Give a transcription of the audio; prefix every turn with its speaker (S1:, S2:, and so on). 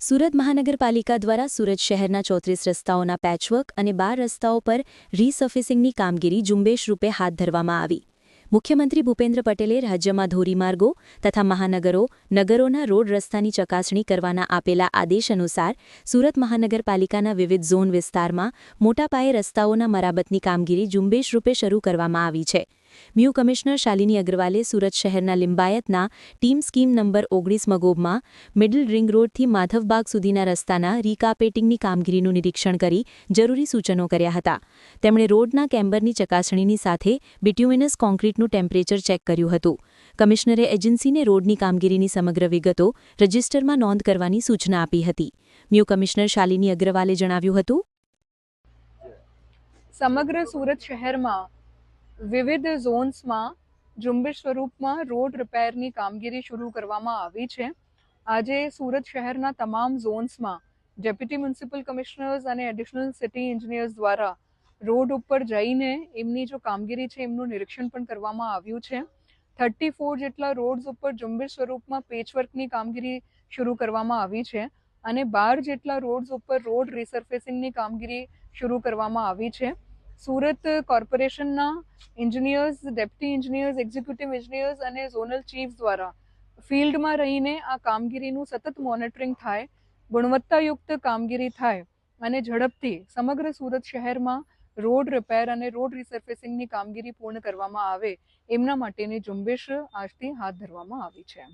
S1: સુરત મહાનગરપાલિકા દ્વારા સુરત શહેરના 34 રસ્તાઓના પેચવર્ક અને 12 રસ્તાઓ પર રીસર્ફેસિંગની કામગીરી ઝુંબેશ રૂપે હાથ ધરવામાં આવી. મુખ્યમંત્રી ભૂપેન્દ્ર પટેલે રાજ્યમાં ધોરીમાર્ગો તથા મહાનગરો, નગરોના રોડ રસ્તાની ચકાસણી કરવાના આપેલા આદેશ અનુસાર સુરત મહાનગરપાલિકાના વિવિધ ઝોન વિસ્તારમાં મોટા પાયે રસ્તાઓના મરામતની કામગીરી ઝુંબેશ રૂપે શરૂ કરવામાં આવી છે. મ્યુ કમિશનર શાલિની અગ્રવાલે સુરત શહેરના લિંબાયતના ટીમ સ્કીમ નંબર 19 મગોબમાં મિડલ રિંગ રોડથી માધવબાગ સુધીના રસ્તાના રીકાર્પેટિંગની કામગીરીનું નિરીક્ષણ કરી જરૂરી સૂચનો કર્યા હતા. તેમણે રોડના કેમ્બરની ચકાસણીની સાથે બિટ્યુમિનસ કોન્ક્રીટનું ટેમ્પરેચર ચેક કર્યું હતું. કમિશનરે એજન્સીને રોડની કામગીરીની સમગ્ર વિગતો રજિસ્ટરમાં નોંધ કરવાની સૂચના આપી હતી. મ્યુ કમિશનર શાલિની અગ્રવાલે જણાવ્યું હતું,
S2: સમગ્ર સુરત શહેરમાં વિવિધ ઝોન્સમાં ઝુંબેશ સ્વરૂપમાં રોડ રિપેરની કામગીરી શરૂ કરવામાં આવી છે. આજે સુરત શહેરના તમામ ઝોન્સમાં ડેપ્યુટી મ્યુનિસિપલ કમિશનર્સ અને એડિશનલ સિટી એન્જિનિયર્સ દ્વારા રોડ ઉપર જઈને એમની જો કામગીરી છે એમનું નિરીક્ષણ પણ કરવામાં આવ્યું છે. 34 જેટલા રોડ્સ ઉપર ઝુંબેશ સ્વરૂપમાં પેચવર્કની કામગીરી શરૂ કરવામાં આવી છે અને 12 જેટલા રોડ્સ ઉપર રોડ રિસર્ફેસિંગની કામગીરી શરૂ કરવામાં આવી છે. સુરત કોર્પોરેશનના engineers, deputy engineers, executive engineers અને ઝોનલ ચીફ્સ દ્વારા ફિલ્ડમાં રહીને આ કામગીરીનું સતત મોનિટરિંગ થાય, ગુણવત્તાયુક્ત કામગીરી થાય અને ઝડપથી સમગ્ર સુરત શહેરમાં રોડ રિપેર અને રોડ રિસર્ફેસિંગની કામગીરી પૂર્ણ કરવામાં આવે એમના માટેની ઝુંબેશ આજથી હાથ ધરવામાં આવી છે.